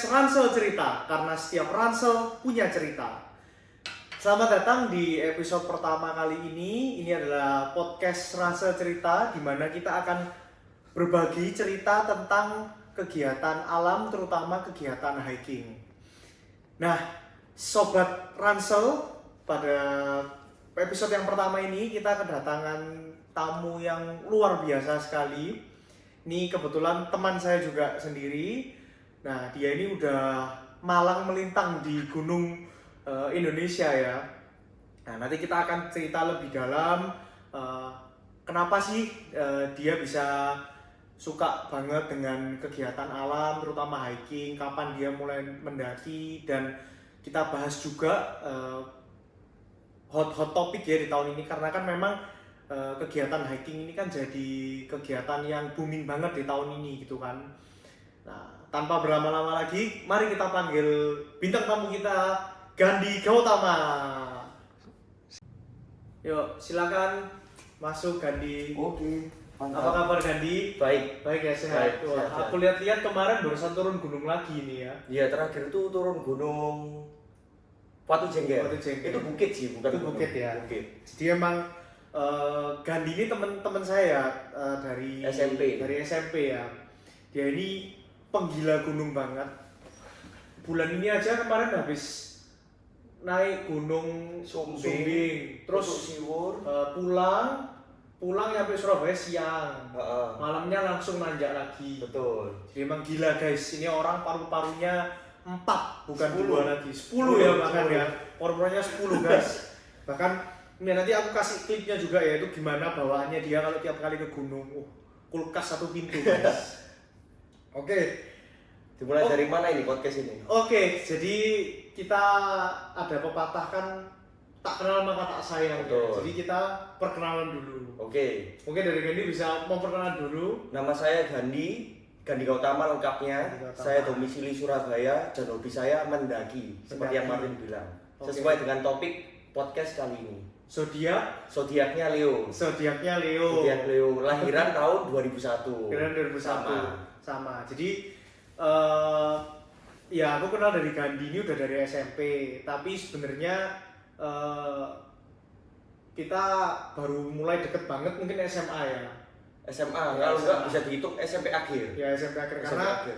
podcast Ransel Cerita, karena setiap Ransel punya cerita. Selamat datang di episode pertama kali ini. Ini adalah podcast Ransel Cerita, di mana kita akan berbagi cerita tentang kegiatan alam, terutama kegiatan hiking. Nah, Sobat Ransel, pada episode yang pertama ini kita kedatangan tamu yang luar biasa sekali. Ini kebetulan teman saya juga sendiri. Nah, dia ini udah malang melintang di gunung Indonesia ya. Nah, nanti kita akan cerita lebih dalam kenapa sih dia bisa suka banget dengan kegiatan alam, terutama hiking, kapan dia mulai mendaki, dan kita bahas juga hot topic ya di tahun ini, karena kan memang kegiatan hiking ini kan jadi kegiatan yang booming banget di tahun ini gitu kan. Nah, tanpa berlama-lama lagi, mari kita panggil bintang tamu kita, Gandhi Gautama. Yuk, silakan masuk Gandhi. Oke, mantap. Apa kabar Gandhi? Baik. Baik ya, sehat. Baik, Wah, sehat. aku lihat-lihat kemarin barusan turun gunung lagi ini ya. Iya, terakhir itu turun gunung Watu Jengger. Watu Jengger. Itu bukit sih, bukan Itu gunung. bukit ya. Bukit. Jadi emang Gandhi ini teman-teman saya dari SMP. Dari SMP ya. Dia ini penggila gunung banget. Bulan ini aja kemarin habis naik gunung Sumbing, terus Siwur. pulang nyampe Surabaya siang, Heeh. malamnya langsung nanjak lagi. Betul. Jadi emang gila guys, ini orang paru-parunya 4 bukan 10. 2 lagi, 10 ya bahkan ya, paru-parunya 10 guys. Bahkan ini nanti aku kasih klipnya juga ya, itu gimana bawaannya dia kalau tiap kali ke gunung. Kulkas 1 pintu guys. Oke. Dimulai dari mana ini podcast ini? Oke, jadi kita ada pepatah kan, tak kenal maka tak sayang. Betul. Jadi kita perkenalan dulu. Oke. Mungkin dari Gandhi bisa memperkenalkan dulu. Nama saya Gandhi Gautama lengkapnya. Gandhi Gautama. Saya domisili Surabaya dan hobi saya mendaki, seperti yang Martin bilang. Oke. Sesuai dengan topik podcast kali ini. Zodiak, Zodiaknya Leo. zodiaknya Leo. Zodiak Leo, lahiran tahun 2001. Kira 2001. Sama. Jadi ya aku kenal dari Gandhi ini udah dari SMP, tapi sebenarnya kita baru mulai deket banget mungkin SMA ya. SMA, Ya, kalau SMA. enggak bisa dihitung SMP akhir. Ya SMP akhir, SMP karena akhir.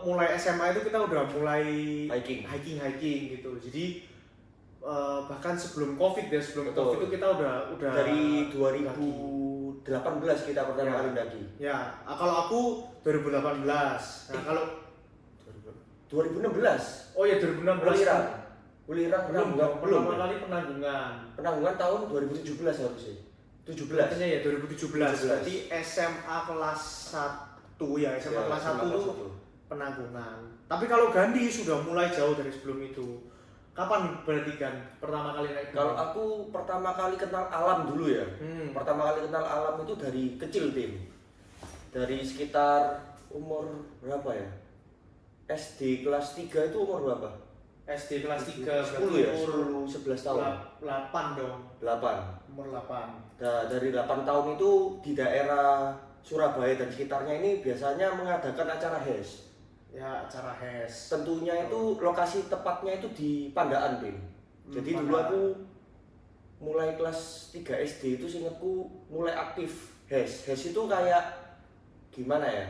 mulai SMA itu kita udah mulai Hiking. gitu. Jadi bahkan sebelum Covid ya, sebelum Betul. Covid itu kita udah Dari mendaki. 2018 kita pertama Ya. kali mendaki. Ya, kalau aku 2018. Nah, kalau 2016. oh ya 2016. Ulirang Belum Penanggungan. belum. Pertama kali Penanggungan. Penanggungan tahun 2017 harusnya. 17. Katanya ya 2017. Berarti SMA kelas 1 ya, SMA Ya, kelas 1 SMA kelas itu 1. Penanggungan. Tapi kalau Gandhi sudah mulai jauh dari sebelum itu. Kapan berarti kan pertama kali naik gunung? Kalau aku pertama kali kenal alam dulu ya. Pertama kali kenal alam itu dari kecil, Tim. Dari sekitar umur berapa ya? SD kelas 3 itu umur berapa? SD kelas 3 10 ya? 10, 11 tahun. 8 dong. 8. Umur 8. Nah, dari 8 tahun itu di daerah Surabaya dan sekitarnya ini biasanya mengadakan acara HES. Ya, acara HES. Tentunya itu lokasi tepatnya itu di Pandaan, Bim. Jadi dulu Pandaan. aku mulai kelas 3 SD itu seingatku mulai aktif HES. HES itu kayak gimana ya?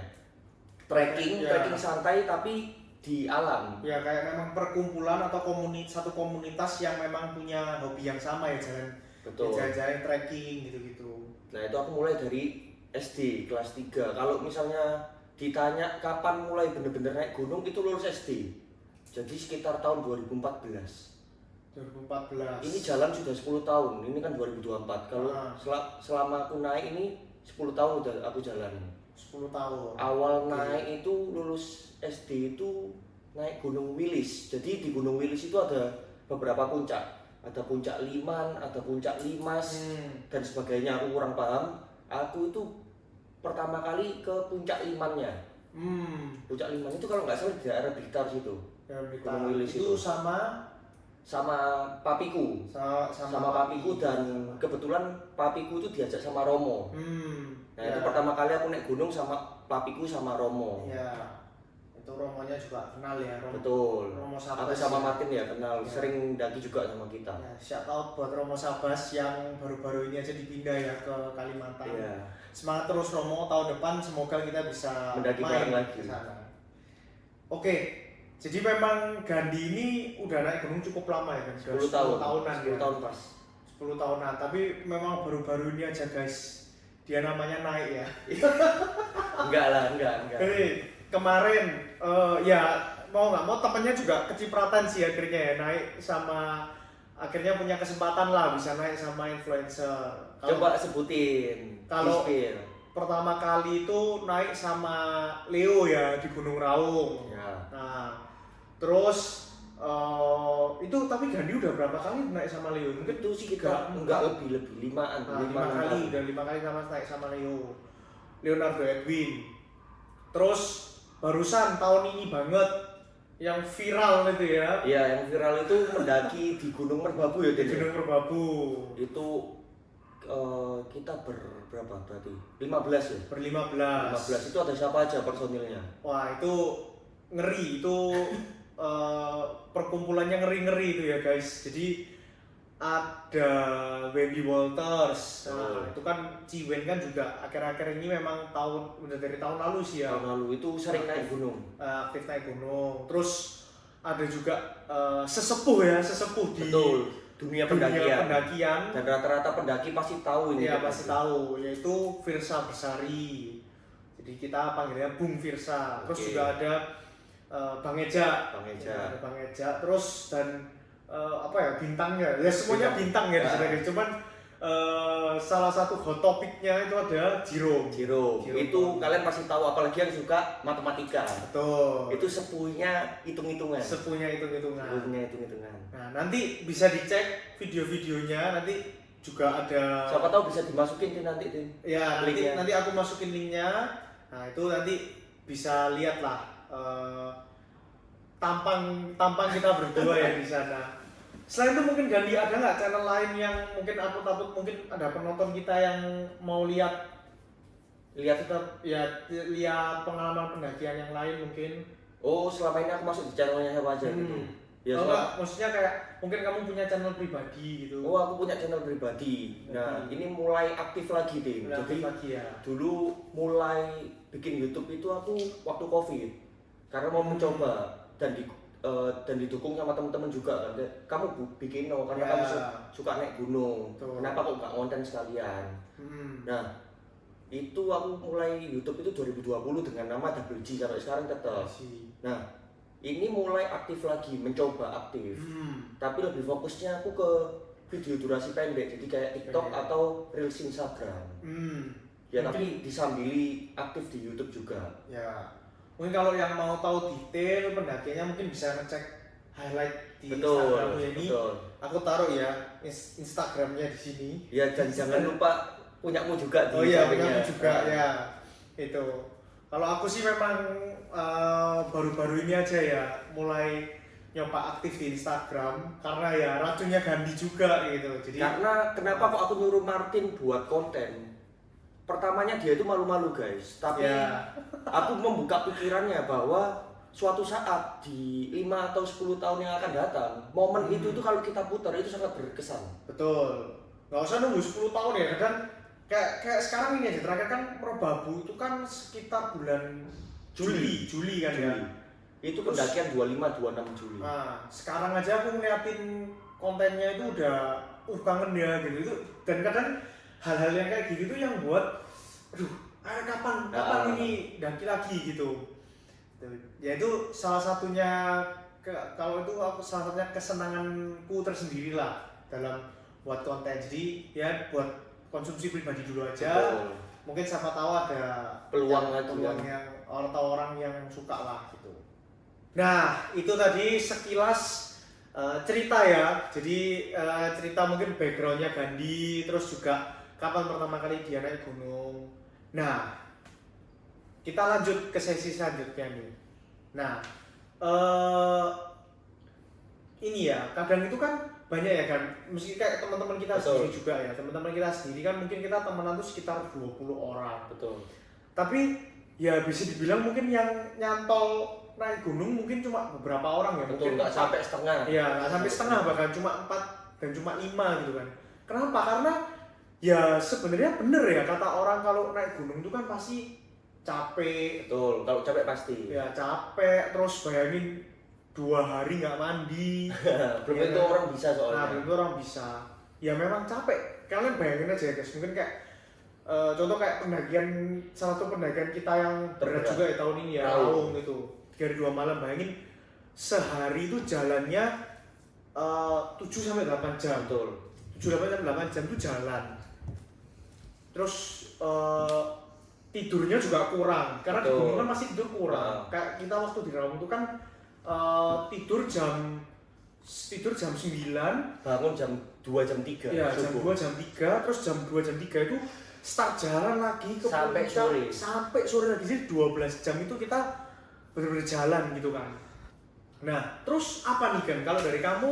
Trekking santai tapi di alam. Ya, kayak memang perkumpulan atau satu komunitas yang memang punya hobi yang sama ya, Betul. jalan-jalan trekking gitu-gitu. Nah, itu aku mulai dari SD kelas 3. Kalau misalnya ditanya kapan mulai bener-bener naik gunung, itu lulus SD. Jadi sekitar tahun 2014. 2014. Ini jalan sudah 10 tahun, ini kan 2024. Kalau selama aku naik ini 10 tahun udah aku jalan. 10 tahun. Awal naik itu lulus SD itu naik Gunung Wilis. Jadi di Gunung Wilis itu ada beberapa puncak. Ada puncak Liman, ada puncak Limas, dan sebagainya. Aku kurang paham. Aku itu pertama kali ke puncak Limannya. Puncak Liman itu kalau nggak salah di daerah Blitar situ. Ya, Gunung Wilis itu itu. sama papiku. Sama papiku, dan kebetulan papiku itu diajak sama Romo. Nah, itu pertama kali aku naik gunung sama papiku sama Romo. Ya. itu Romonya juga kenal ya, Betul. Romo Sabas. Aku sama ya. Martin ya kenal, Ya. sering daki juga sama kita. Ya, shout out buat Romo Sabas yang baru-baru ini aja dipindah ya ke Kalimantan. Iya. Semangat terus Romo, tahun depan semoga kita bisa Mendaki main bareng lagi. ke sana. Oke, jadi memang Gandhi ini udah naik gunung cukup lama ya kan? 10 tahun. tahunan 10 ya. tahun pas. 10 tahunan, tapi memang baru-baru ini aja guys. Dia namanya naik ya. Enggak lah, enggak. Jadi kemarin ya mau nggak mau temennya juga kecipratan sih akhirnya ya naik sama akhirnya punya kesempatan lah bisa naik sama influencer. Coba sebutin. Kalau di-spill. pertama kali itu naik sama Leo ya di Gunung Raung. Ya. Nah, terus itu tapi Gandhi udah berapa kali naik sama Leo? Mungkin Itu sih kita enggak lebih limaan. Nah, 5 kali, udah 5 kali sama naik sama Leonardo Edwin. Terus barusan tahun ini banget yang viral itu ya. Iya, yang viral itu mendaki di Gunung Merbabu ya, Di Din. Gunung Merbabu. Itu kita berapa berarti? 15 ya? Ber-15. 15 itu ada siapa aja personilnya? Wah, itu ngeri itu perkumpulannya ngeri-ngeri itu ya guys. Jadi ada Wendy Walters. Nah, itu kan Ciwen kan juga akhir-akhir ini memang udah dari tahun lalu sih ya. Tahun lalu itu sering naik gunung. Aktif naik gunung. Terus ada juga sesepuh di Betul. Dunia pendakian. Dan rata-rata pendaki pasti tahu ini. Iya pasti tahu, yaitu Firsa Bersari. Jadi kita panggilnya Bung Firsa. Terus juga ada Bang Eja. Ada Bang Eja. Terus dan apa ya bintangnya? Ya semuanya bintang ya di sini. Cuman salah satu hot topiknya itu ada Jiro. Itu kalian pasti tahu, apalagi yang suka matematika. Betul. Itu sepuhnya hitung-hitungan. Nah, nanti bisa dicek video-videonya, nanti juga ada. Siapa tahu bisa dimasukin nanti. Ya, nanti aku masukin linknya. Nah, itu nanti bisa lihat lah tampang kita berdua ya di sana. Selain itu mungkin Gandhi ada nggak channel lain yang mungkin aku takut mungkin ada penonton kita yang mau lihat pengalaman pendakian yang lain mungkin. Oh, selama ini aku masuk di channelnya siapa aja gitu. Ya, maksudnya kayak mungkin kamu punya channel pribadi gitu. Oh, aku punya channel pribadi. Nah, ini mulai aktif lagi deh. Jadi dulu mulai bikin YouTube itu aku waktu COVID. Karena mau mencoba dan didukung sama teman-teman juga kan. Kamu bikin karena kamu suka naik gunung. Kenapa kok nggak konten sekalian? Nah, itu aku mulai YouTube itu 2020 dengan nama Double G sampai sekarang tetap. Nah, ini mulai aktif lagi, mencoba aktif. Tapi lebih fokusnya aku ke video durasi pendek, jadi kayak TikTok atau Reels Instagram. Ya, tapi disambili aktif di YouTube juga. Ya. Mungkin kalau yang mau tahu detail pendakiannya mungkin bisa ngecek highlight di Instagramnya ini. Aku taruh ya Instagramnya di sini. Ya, dan jangan lupa punyamu juga. Oh iya, punyamu juga ya. Itu. Kalau aku sih memang baru-baru ini aja ya mulai nyoba aktif di Instagram karena ya racunnya Gandhi juga gitu. Jadi karena kenapa kok aku nyuruh Martin buat konten? Pertamanya dia itu malu-malu guys, tapi aku membuka pikirannya bahwa suatu saat di 5 atau 10 tahun yang akan datang, momen itu kalau kita putar itu sangat berkesan. Betul. Nggak usah nunggu 10 tahun ya, kadang kayak sekarang ini aja, terakhir kan Merbabu itu kan sekitar bulan Juli kan ya. Itu pendakian 25-26 Juli. Nah, sekarang aja aku ngeliatin kontennya itu udah kangen ya gitu. Dan kadang hal-hal yang kayak gitu tuh yang buat kapan ini daki lagi gitu. Ya itu salah satunya kalau itu aku salah satunya kesenanganku tersendiri lah dalam buat konten. Jadi ya buat konsumsi pribadi dulu aja. Betul. Mungkin siapa tahu ada peluang yang orang yang suka lah gitu. Nah, itu tadi sekilas cerita ya. Jadi cerita mungkin backgroundnya Gandhi, terus juga kapan pertama kali dia naik gunung. Nah, kita lanjut ke sesi selanjutnya nih. Nah, ini ya, kadang itu kan banyak ya kan, mesti kayak teman-teman kita sendiri juga ya. Teman-teman kita sendiri kan mungkin kita temenan tuh sekitar 20 orang. Betul. Tapi ya bisa dibilang mungkin yang nyantol naik gunung mungkin cuma beberapa orang ya. Betul, nggak sampai setengah. Iya, nggak sampai setengah, bahkan cuma 4 dan cuma 5 gitu kan. Kenapa? Karena ya sebenarnya bener ya kata orang kalau naik gunung itu kan pasti capek. Betul, kalau capek pasti. Ya capek, terus bayangin 2 hari nggak mandi. Belum Ya tentu kan? orang bisa Nah, soalnya. belum tentu orang bisa. Ya memang capek. Kalian bayangin aja ya guys, mungkin kayak contoh kayak pendakian, salah satu pendakian kita yang berat Terberat. juga ya tahun ini ya, Raung. Raung itu 3 hari 2 malam. Bayangin sehari itu jalannya 7 sampai 8 jam. Betul. 7 8 jam itu jalan. Terus tidurnya juga kurang karena di Betul. gunung kan masih tidur kurang. Nah. Kayak kita waktu di Raung itu kan tidur jam 9, Bangun jam 2 jam 3 ya jam subuh. 2 jam 3, terus jam 2 jam 3 itu start jalan lagi ke Sampai puncak, sore. sampai sore lagi. Jadi 12 jam itu kita benar-benar jalan gitu kan. Nah terus apa nih kan kalau dari kamu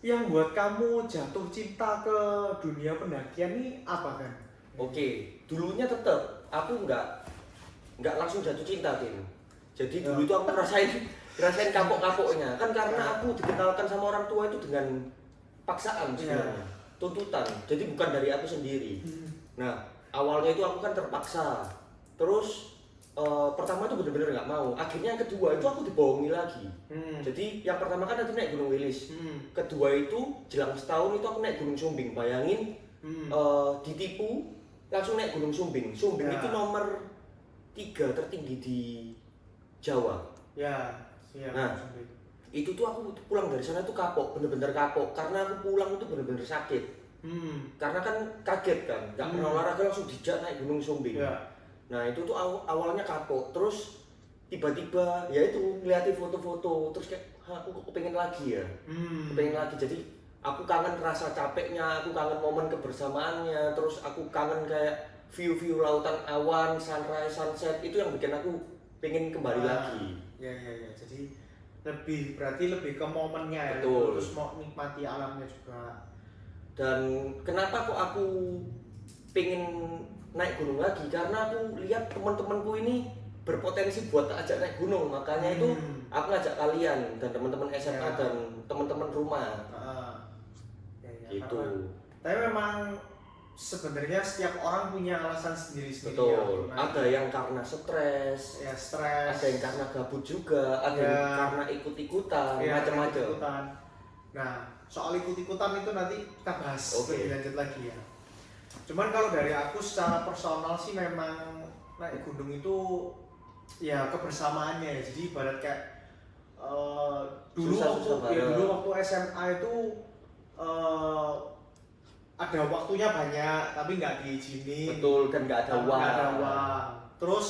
yang buat kamu jatuh cinta ke dunia pendakian nih apa kan? Oke, dulunya tetap aku nggak langsung jatuh cinta, Tim. Jadi Ya. dulu itu aku ngerasain kapok-kapoknya. Kan karena aku dikenalkan sama orang tua itu dengan paksaan sebenarnya. Tuntutan. Jadi bukan dari aku sendiri. Nah, awalnya itu aku kan terpaksa. Terus pertama itu bener-bener nggak mau. Akhirnya yang kedua itu aku dibohongi lagi. Jadi yang pertama kan aku naik Gunung Wilis. Kedua itu jelang setahun itu aku naik Gunung Sumbing. Bayangin ditipu langsung naik Gunung Sumbing. Sumbing Ya. itu nomor 3 tertinggi di Jawa. Ya, Nah. Itu tuh aku pulang dari sana tuh kapok, bener-bener kapok. Karena aku pulang itu bener-bener sakit. Karena kan kaget kan, nggak pernah olahraga langsung dijak naik Gunung Sumbing. Ya. Nah itu tuh awalnya kapok, terus tiba-tiba ya itu ngeliatin foto-foto, terus kayak aku kok kepengen lagi ya, kepengen lagi. Jadi aku kangen rasa capeknya, aku kangen momen kebersamaannya, terus aku kangen kayak view-view lautan awan, sunrise, sunset, itu yang bikin aku pengen kembali lagi. Ya. Jadi berarti lebih ke momennya ya. Betul. Terus mau nikmati alamnya juga. Dan kenapa kok aku pengen naik gunung lagi? Karena aku lihat teman-temanku ini berpotensi buat ajak naik gunung, makanya itu aku ngajak kalian dan teman-teman SMA Ya. dan teman-teman rumah. Ya. Gitu. Tapi memang sebenarnya setiap orang punya alasan sendiri-sendiri. Betul. Ya, Ada yang karena stres, ya stres. ada yang karena gabut juga, ada Ya. yang karena ikut-ikutan, Ya, macam-macam. ikut-ikutan. Nah, soal ikut-ikutan itu nanti kita bahas Oke. lebih lanjut lagi ya. Cuman kalau dari aku secara personal sih memang naik gunung itu ya kebersamaannya ya. Jadi ibarat kayak dulu Susah-susah waktu ya bareng. dulu waktu SMA itu ada waktunya banyak tapi nggak diizinin. Betul, dan nggak ada Nggak uang. ada uang. Terus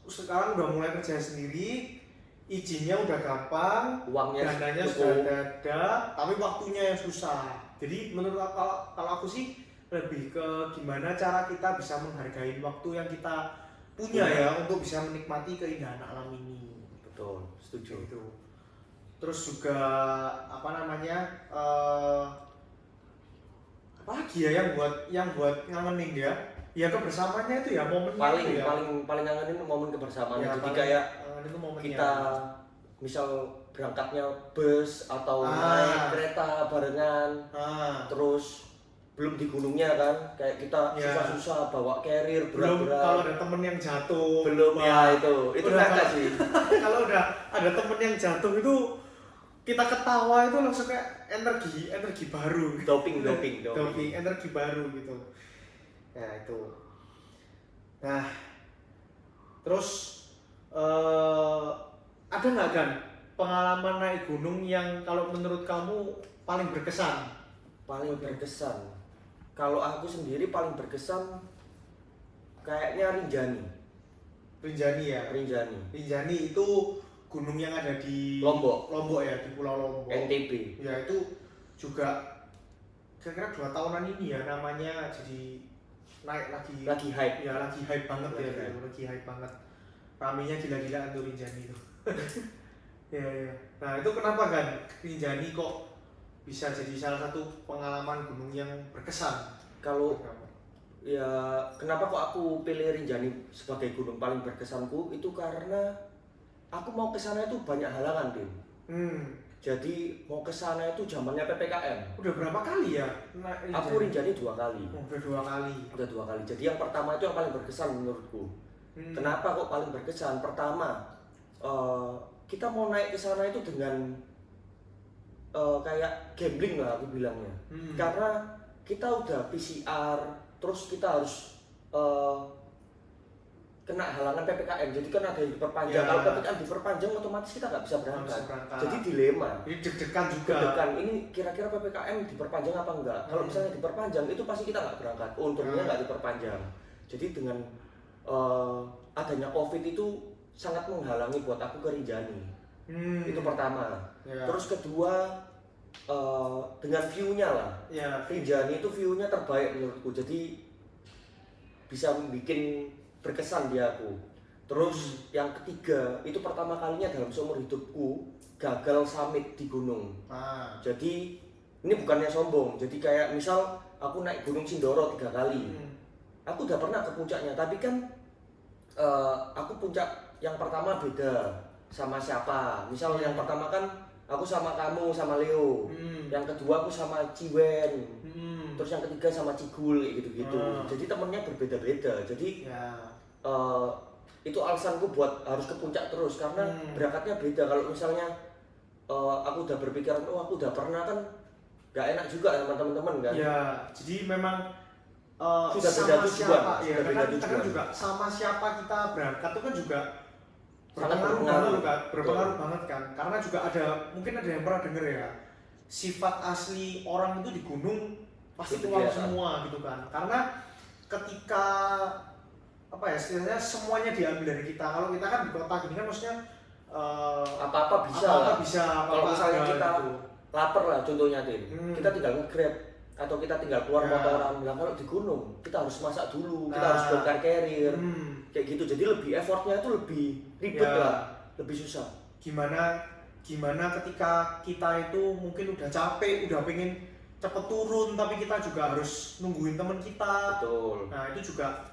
sekarang udah mulai kerja sendiri, izinnya udah gampang, Uangnya dananya cukup. sudah ada, tapi waktunya yang susah. Jadi menurut aku, kalau aku sih lebih ke gimana cara kita bisa menghargai waktu yang kita punya ya untuk bisa menikmati keindahan alam ini. Betul, setuju. Gitu. Terus juga apa namanya apa lagi ya yang buat ngangenin ya? Ya kebersamaannya itu ya momennya Paling itu ya. paling ngangenin momen kebersamaan. Ya, Jadi paling kayak ngangenin itu momennya. kita misal berangkatnya bus atau Ah. naik kereta barengan, terus belum di gunungnya kan, kayak kita Ya. susah-susah bawa carrier belum kalau berat-berat. ada temen yang jatuh Belum wah, ya itu udah nakal kalau- sih. kalau udah ada temen yang jatuh itu kita ketawa itu langsung kayak energi baru Doping. energi baru gitu ya itu. Nah terus ada nggak kan pengalaman naik gunung yang kalau menurut kamu paling berkesan? Paling berkesan. Kalau aku sendiri paling berkesan kayaknya Rinjani. Rinjani ya. Rinjani itu gunung yang ada di Lombok ya, di Pulau Lombok. NTB. Ya itu juga kira-kira 2 tahunan ini ya namanya jadi naik Lagi hype. ya lagi hype banget Lagi ya hype. gitu, lagi hype banget. Ramenya gila-gilaan tuh Rinjani itu. Ya. Nah itu kenapa kan Rinjani kok bisa jadi salah satu pengalaman gunung yang berkesan? Kalau ya kenapa kok aku pilih Rinjani sebagai gunung paling berkesanku itu karena aku mau ke sana itu banyak halangan, Tim. Jadi mau ke sana itu zamannya PPKM. Udah berapa kali ya? Aku Rinjani 2 kali. Udah 2 kali. Udah 2 kali. Jadi yang pertama itu yang paling berkesan menurutku. Kenapa kok paling berkesan? Pertama, kita mau naik ke sana itu dengan kayak gambling lah aku bilangnya. Karena kita udah PCR, terus kita harus kena halangan PPKM, jadi kan ada yang diperpanjang. Kalau PPKM diperpanjang otomatis kita nggak bisa berangkat. Jadi dilema. Ini deg-degan juga. Deg-degan, ini kira-kira PPKM diperpanjang apa enggak? Kalau misalnya diperpanjang itu pasti kita nggak berangkat. Untungnya nggak diperpanjang. Jadi dengan adanya COVID itu sangat menghalangi buat aku ke Rinjani. Itu pertama. Terus kedua, dengan view-nya lah. Rinjani itu view-nya terbaik menurutku. Jadi bisa bikin berkesan di aku. Terus yang ketiga, itu pertama kalinya dalam seumur hidupku gagal summit di gunung. Jadi ini bukannya sombong. Jadi kayak misal aku naik Gunung Sindoro 3 kali. Aku udah pernah ke puncaknya, tapi kan aku puncak yang pertama beda sama siapa. Misal yang pertama kan aku sama kamu, sama Leo. Yang kedua aku sama Ciwen. Terus yang ketiga sama Cigul kayak gitu-gitu. Jadi temennya berbeda-beda. Jadi itu alasanku buat harus ke puncak terus karena berangkatnya beda. Kalau misalnya aku udah berpikiran, aku udah pernah kan gak enak juga sama teman-teman kan. Jadi memang sudah beda tujuan. Kan juga sama siapa kita berangkat itu kan juga berpengaruh banget kan. Karena juga mungkin ada yang pernah denger ya, sifat asli orang itu di gunung pasti tua semua gitu kan. Karena ketika istilahnya semuanya diambil dari kita. Kalau kita kan di kota gini kan maksudnya apa-apa bisa. Kalau misalnya kita lapar lah contohnya kita tinggal nge-grab atau kita tinggal keluar motoran. Nah, kalau di gunung kita harus masak dulu, kita harus bongkar carrier kayak gitu. Jadi lebih effortnya itu lebih ribet lah, lebih susah. Gimana ketika kita itu mungkin udah capek, udah pengen cepet turun, tapi kita juga harus nungguin teman kita. Betul. Nah itu juga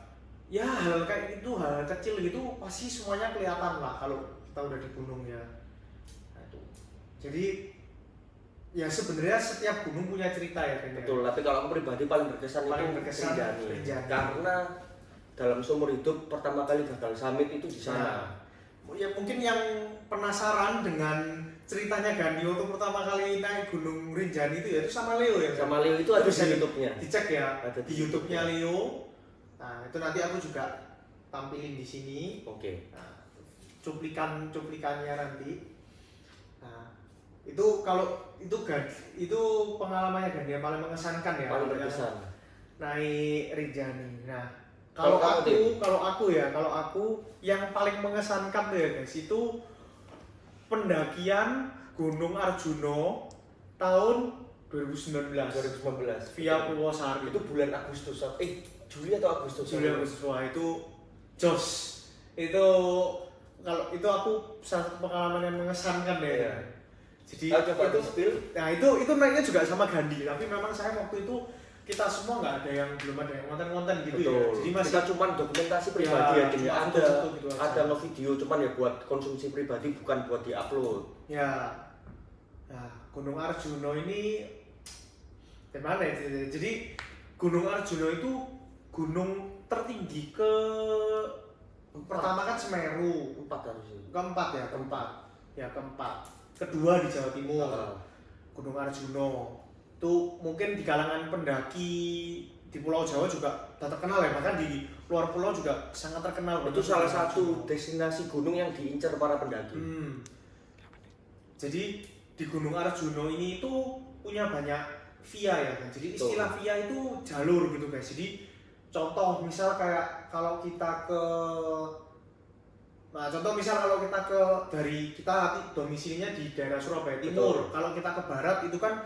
ya hal kayak itu, hal kecil gitu pasti semuanya kelihatan lah kalau kita udah di gunung ya. Nah, itu. Jadi ya sebenarnya setiap gunung punya cerita ya kayaknya. Betul, tapi kalau aku pribadi paling berkesan Rinjani. Karena dalam seumur hidup pertama kali gagal summit itu di sana. Ya mungkin yang penasaran dengan ceritanya Gandhi waktu pertama kali naik Gunung Rinjani itu ya itu sama Leo ya. Sama Leo itu ada di YouTube-nya. Dicek ya, ada di YouTube-nya Leo. Nah, itu nanti aku juga tampilin di sini. Oke. Nah, cuplikannya nanti. Nah, itu kalau itu pengalamannya Gandhi yang paling mengesankan ya. Paling berkesan. Naik Rinjani. Nah, kalau aku yang paling mengesankan tuh ya guys, itu pendakian Gunung Arjuna tahun 2019 via Purwosari. Itu bulan Agustus. Juli atau Agustus? Wah itu jos. Itu kalau itu aku satu pengalaman yang mengesankan ya. Jadi itu naiknya juga sama Gandhi, tapi memang saya waktu itu kita semua belum ada yang ngonten gitu. Betul. Ya. Jadi masih kita cuma dokumentasi pribadi ada nge-video cuman ya buat konsumsi pribadi, bukan buat di-upload. Ya. Nah, Gunung Arjuna ini gimana ya? Jadi Gunung Arjuna itu gunung tertinggi pertama kan Semeru, keempat. Kedua di Jawa Timur. Gunung Arjuna. Itu mungkin di kalangan pendaki di Pulau Jawa juga terkenal ya, bahkan di luar pulau juga sangat terkenal. Itu salah satu destinasi gunung yang diincar para pendaki. Jadi di Gunung Arjuna ini itu punya banyak via ya. Jadi istilah via itu jalur gitu guys. Jadi contoh misal kayak kalau kita dari kita domisilinya di daerah Surabaya Timur. Kalau kita ke barat itu kan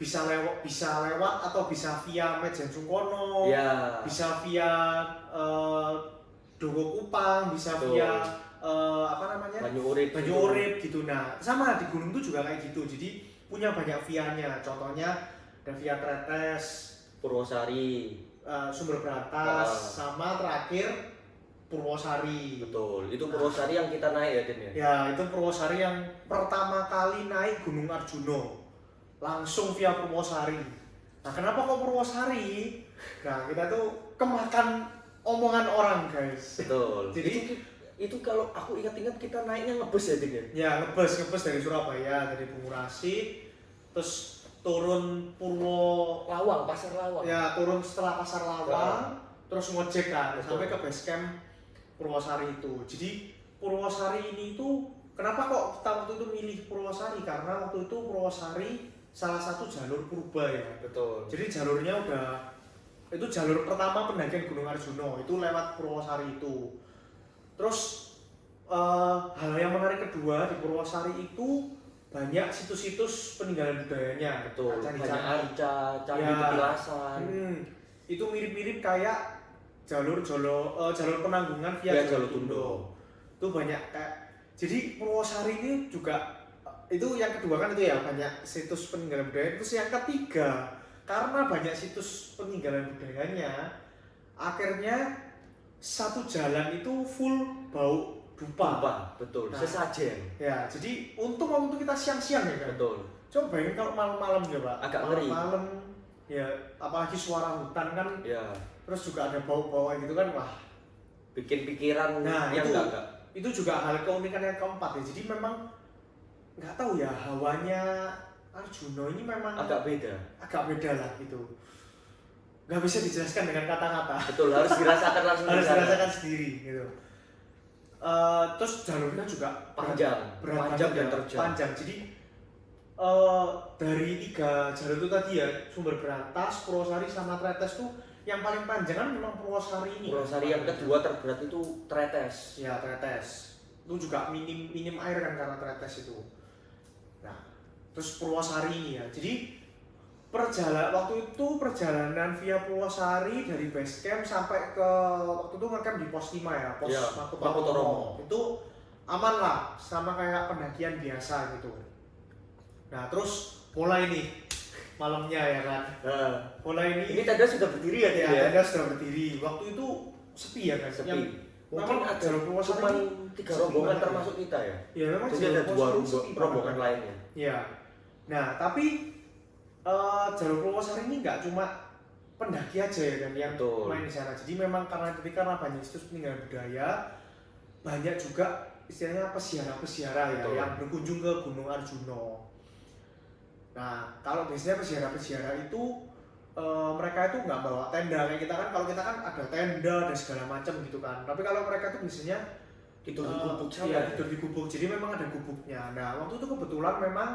bisa lewat atau bisa via Mejen Sungkono, bisa via Dogo Kupang, bisa via Banyu Urip gitu. Nah, sama di gunung itu juga kayak gitu. Jadi punya banyak via-nya. Contohnya ada via Tretes, Purwosari, Sumber Berantas, sama terakhir Purwosari. Betul, itu Purwosari yang kita naik ya Din ya? Ya, itu Purwosari yang pertama kali naik Gunung Arjuno. Langsung via Purwosari. Nah, kenapa kok Purwosari? Nah, kita tuh kemakan omongan orang, guys. Betul. Jadi itu kalau aku ingat-ingat kita naiknya ngebus ya Din ya? ya ngebus dari Surabaya, dari Bungurasi, terus turun Lawang, Pasar Lawang. ya turun setelah Pasar Lawang, terus ngojek kan Betul. sampai ke base camp Purwosari itu. Jadi Purwosari ini tuh kenapa kok kita waktu itu milih Purwosari? Karena waktu itu Purwosari salah satu jalur purba ya. Betul. Jadi jalurnya itu jalur pertama pendakian Gunung Arjuno itu lewat Purwosari itu. Terus hal yang menarik kedua di Purwosari itu banyak situs-situs peninggalan budayanya. Betul. Candi-candi. Banyak arca, candi Ya. petilasan. Itu mirip-mirip kayak jalur penanggungan via Jalur Tundo. Itu banyak kayak jadi Purwosari ini juga itu yang kedua kan itu ya banyak situs peninggalan budaya. Terus yang ketiga karena banyak situs peninggalan budayanya akhirnya satu jalan itu full bau dupa. Betul. Nah. Sesajen. Ya, jadi untung waktu itu kita siang-siang ya kan. Betul. Coba bayangin kalau malam-malam ya Pak. Agak ngeri. Malam ya apalagi suara hutan kan Ya. terus juga ada bau-bau gitu kan wah. Bikin pikiran Nah, yang itu enggak. itu juga hal keunikan yang keempat ya. Jadi memang nggak tahu ya hawanya Arjuno ini memang Agak beda. lah gitu. Nggak bisa dijelaskan dengan kata-kata. Betul, harus dirasakan langsung. Harus di sana. dirasakan sendiri gitu. Terus jalurnya juga Panjang panjang dan terjal. Panjang. Jadi dari 3 jalur itu tadi ya Sumber Berantas, Purwosari sama Tretes tuh yang paling panjang kan memang Purwosari ini. Purwosari yang kedua terberat itu Tretes. Ya Tretes. Itu juga minim air kan karena Tretes itu. Nah, terus Purwosari ini ya. Jadi waktu itu perjalanan via Purwosari dari base camp sampai ke waktu itu ngecamp di pos 5 ya, pos Ya, Makutoromo. Makutoromo. Itu aman lah, sama kayak pendakian biasa gitu. Nah, terus mulai nih malamnya ya kan. Nah, Mulai ini tenda sudah berdiri ya Din ya, ya? tenda sudah berdiri. Waktu itu sepi ya kan. Sepi. Yang Mungkin memang ada jalur Purwosari cuma ini 3 sepi rombongan banget ya. termasuk kita ya. Ya memang Jadi jalur ada 2 Purwosari sepi rombongan banget. lainnya. Ya. Nah, tapi jalur Purwosari ini nggak cuma pendaki aja ya kan yang Betul. main di sana. Jadi memang karena banyak situs peninggalan budaya, banyak juga istilahnya peziarah-peziarah ya Betul. yang berkunjung ke Gunung Arjuno. Nah, kalau biasanya peziarah-peziarah itu mereka itu nggak bawa tenda kayak kita kan. Kalau kita kan ada tenda dan segala macam gitu kan. Tapi kalau mereka itu biasanya Tidur di gubuk iya, sana. tidur di gubuk. Jadi memang ada gubuknya. Nah, waktu itu kebetulan memang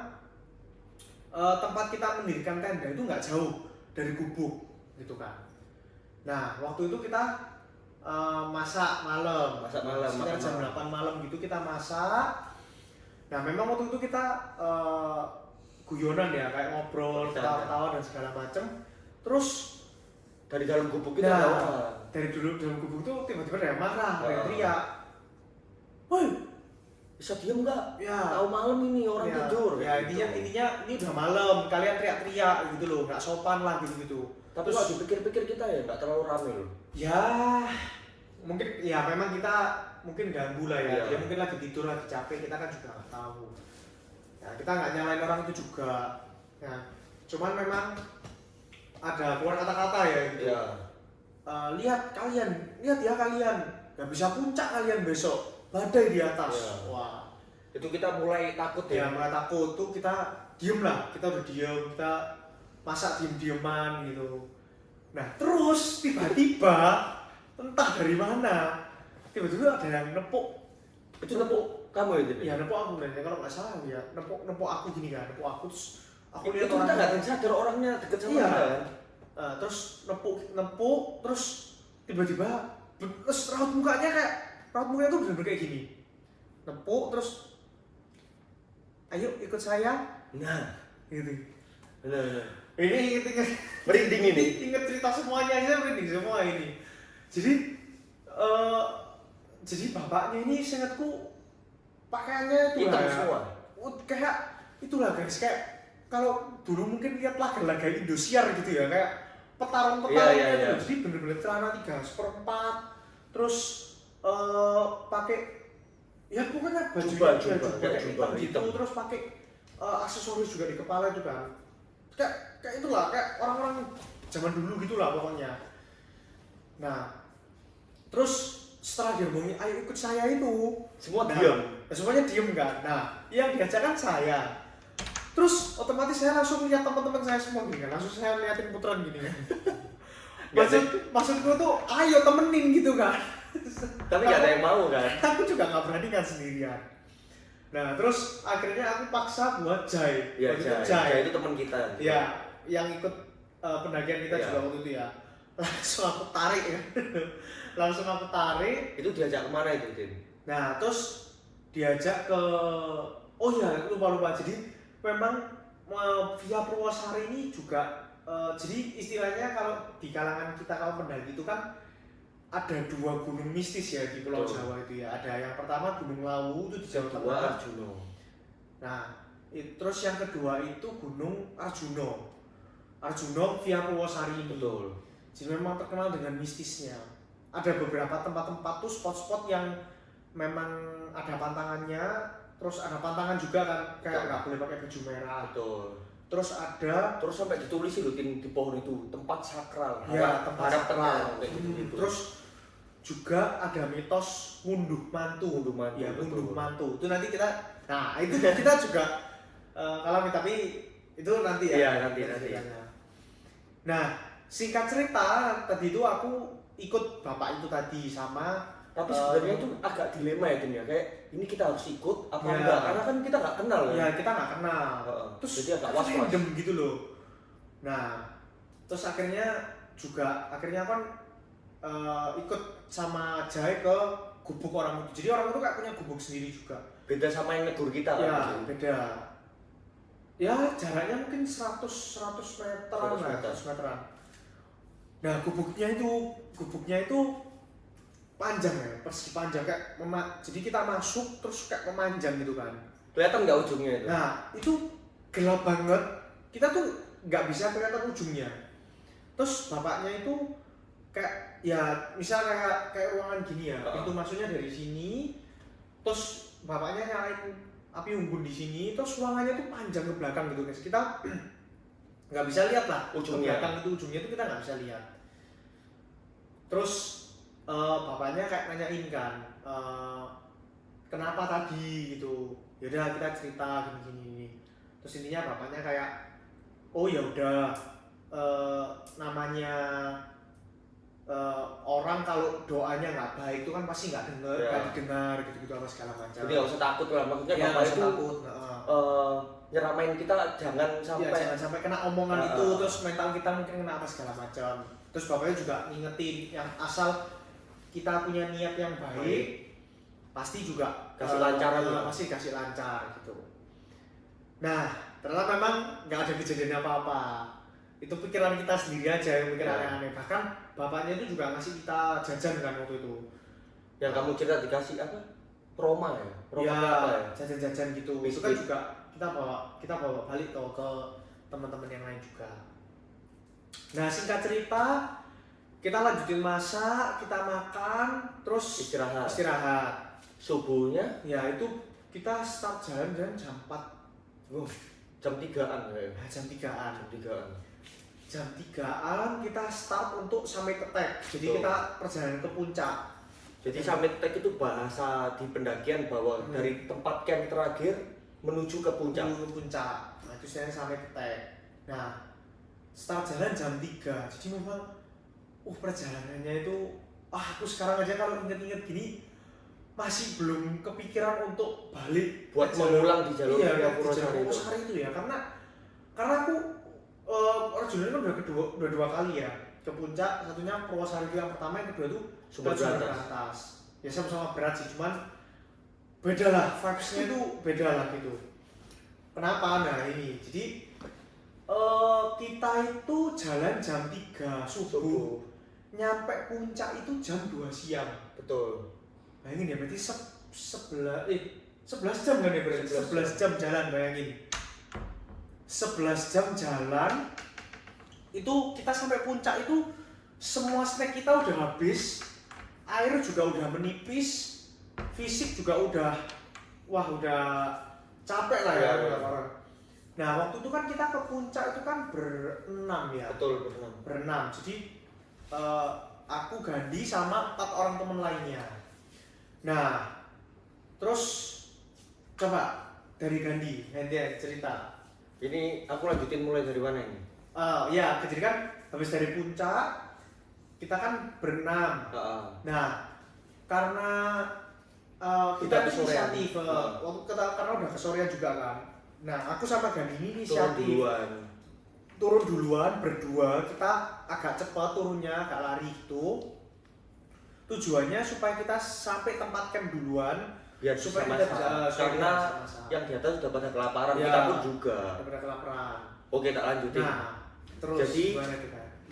tempat kita mendirikan tenda itu nggak jauh dari gubuk gitu kan. Nah, waktu itu kita masak malam. Sekitar jam 8 malam gitu kita masak. Nah, memang waktu itu kita guyonan ya, kayak ngobrol, ketawa-tawa dan segala macam. Terus Dari dalam gubuk kita nah, ada orang. dari dalam gubuk tuh tiba-tiba ada yang marah, ada yang teriak. Woi, Bisa diem nggak? ya. Tahu malam ini orang Ya, tidur. ya gitu. intinya ini udah malam, kalian teriak-teriak gitu loh, nggak sopan lah gitu. Tapi kalau dipikir-pikir kita ya nggak terlalu rame loh. Ya mungkin ya memang kita mungkin ganggu lah ya. Iya. Dia mungkin lagi tidur, lagi capek, kita kan juga nggak tahu. Ya kita nggak nyalain orang itu juga. Ya cuman memang ada keluar kata-kata ya gitu. Iya. Lihat ya kalian, nggak bisa puncak kalian besok, badai di atas. Iya. Wah. Itu kita mulai takut Ya ya. mulai takut tuh kita diem lah, kita udah diem, kita masak diem-dieman gitu. Nah terus tiba-tiba entah dari mana tiba-tiba ada yang nepuk. Itu nepuk kamu ya Din? Ya nepuk aku nih, kalau nggak salah ya nepuk aku gini kan, nepuk aku terus aku Itu lihat kita nggak orangnya. sadar orangnya deket sama Iya. kita kan? Terus nepuk terus tiba-tiba terus raut mukanya tuh bener-bener kayak gini. Nepuk terus ayo ikut saya Nah, gitu. benar. Ini inget Merinding ini. inget cerita semuanya aja merinding semua ini. Jadi bapaknya ini seingatku pakaiannya itu Hitam lah, semua. kayak itulah guys, kayak kalau dulu mungkin lihat laga-laga Indosiar gitu ya, kayak petarung-petarung Iya, iya, gitu. iya. Jadi bener-bener celana 3/4, terus pakai ya pokoknya baju Jubah, kayak jubah hitam gitu, terus pakai aksesoris juga di kepala itu kan. Kayak itulah, kayak orang-orang zaman dulu gitulah pokoknya. Nah, terus setelah dia ngomongin ayo ikut saya itu, semua diam. Semuanya diem kan. Nah, yang diajak kan saya. Terus otomatis saya langsung lihat teman-teman saya semua gini kan, langsung saya liatin putaran gini kan. Maksudku tuh ayo temenin gitu kan. Tapi nggak ada yang mau kan. Aku juga nggak berani kan sendirian. Nah, terus akhirnya aku paksa buat Jai. Iya, Jai itu teman kita. Ya, yang ikut pendakian kita juga waktu itu ya. Langsung aku tarik kan. Langsung aku tarik. Itu diajak kemana itu, Din? Nah, terus diajak ke lupa. Jadi memang via Purwosari ini juga jadi istilahnya kalau di kalangan kita kalau pendaki itu kan ada 2 gunung mistis ya di Pulau Jawa itu ya. Ada yang pertama Gunung Lawu itu di Jawa Tengah. Arjuna. Nah, terus yang kedua itu Gunung Arjuna. Arjuna via Purwosari ini. Betul. Jadi memang terkenal dengan mistisnya. Ada beberapa tempat-tempat tuh spot-spot yang memang ada pantangannya, terus ada pantangan juga kan, kayak nggak boleh pakai baju merah. Betul. Terus sampai ditulis sih di pohon itu tempat sakral. Ya, tempat sakral. Gitu. Terus juga ada mitos ngunduh mantu. Ya, ngunduh mantu. Itu nanti kita, nah itu kita juga kalau tapi itu nanti ya. Iya, nanti. Nah, singkat cerita tadi itu aku ikut bapak itu tadi sama. Tapi sebenarnya itu agak dilema ya, Din ya. Kayak ini kita harus ikut apa enggak? Karena kan kita nggak kenal ya. Ya, kita nggak kenal. Terus jadi agak was-was random gitu loh. Nah, terus akhirnya kan ikut sama Jai ke gubuk orang itu. Jadi orang itu kayak punya gubuk sendiri juga. Beda sama yang negur kita kan? Ya, beda. Ya, jaraknya mungkin 100 meteran lah, 100 meteran. Nah, gubuknya itu panjang ya, persegi panjang kayak jadi kita masuk terus kayak memanjang gitu kan. Kelihatan nggak ujungnya itu? Nah, itu gelap banget. Kita tuh nggak bisa kelihatan ujungnya. Terus bapaknya itu kayak ya misal kayak ruangan gini ya, pintu masuknya dari sini. Terus bapaknya nyalain api unggun di sini, terus ruangannya tuh panjang ke belakang gitu guys. Kita nggak bisa lihat lah ujungnya. Ke belakang itu ujungnya itu kita nggak bisa lihat. Terus bapaknya kayak nanyain kan, kenapa tadi gitu. Yaudah kita cerita gini. Terus intinya bapaknya kayak, oh ya udah, namanya orang kalau doanya nggak baik itu kan pasti nggak didengar gitu apa segala macam. Jadi nggak usah takut lah, maksudnya ya, bapak itu takut. Nyeramain kita jangan sampai kena omongan itu, terus mental kita mungkin kena apa segala macam. Terus bapaknya juga ngingetin yang asal kita punya niat yang baik, pasti juga kasih lancar pasti kasih lancar gitu. Nah, ternyata memang nggak ada kejadian apa-apa. Itu pikiran kita sendiri aja yang mikir aneh-aneh. Bahkan bapaknya itu juga ngasih kita jajan kan waktu itu. Yang kamu cerita dikasih apa? Proma ya? Apa ya? Jajan-jajan gitu. Itu kan juga kita bawa balik ke teman-teman yang lain juga. Nah, singkat cerita, kita lanjutin masak, kita makan, terus istirahat. Subuhnya ya itu kita start jalan jam 4. Jam 3-an ya. Jam 3-an kita start untuk sampai ke Tek. Jadi kita perjalanan ke puncak. Jadi sampai Tek itu bahasa di pendakian bahwa dari tempat camp terakhir menuju ke puncak. Nah, itu saya sampai ke Tek. Nah, start jalan jam 3. Jadi memang perjalanannya itu aku sekarang aja kalau inget-inget gini masih belum kepikiran untuk balik buat mengulang di jalur Purwosari itu ya, karena aku Arjuna kan udah dua kali ya ke puncak. Satunya Purwosari itu yang pertama, yang kedua itu Sumber Berantas. Ya sama-sama berat sih, cuman beda lah, vibes-nya itu beda lah gitu. Kenapa? Nah ini, jadi kita itu jalan jam 3 subuh, nyampe puncak itu jam 2 siang. Betul. Bayangin ya, berarti 11 jam kan ya, berarti 11 jam jalan, bayangin 11 jam jalan. Itu kita sampai puncak itu semua snack kita udah habis, air juga udah menipis, fisik juga udah capek lah ya orang. Nah waktu itu kan kita ke puncak itu kan berenam ya. Betul, berenam. Jadi aku Gandhi sama 4 orang teman lainnya. Nah terus coba dari Gandhi cerita. Ini aku lanjutin mulai dari mana ini? Ya, jadi kan habis dari puncak kita kan berenam. Nah, karena kita inisiatif waktu karena udah kesorean juga kan. Nah, aku sama Gandhi ini inisiatif. Turun duluan berdua, kita agak cepat turunnya, agak lari gitu. Tujuannya supaya kita sampai tempat camp duluan, biar supaya kita bisa karena yang di atas sudah pada kelaparan, ya, kita pun juga. Pada kelaparan. Oke, tak lanjutin. Nah, terus jadi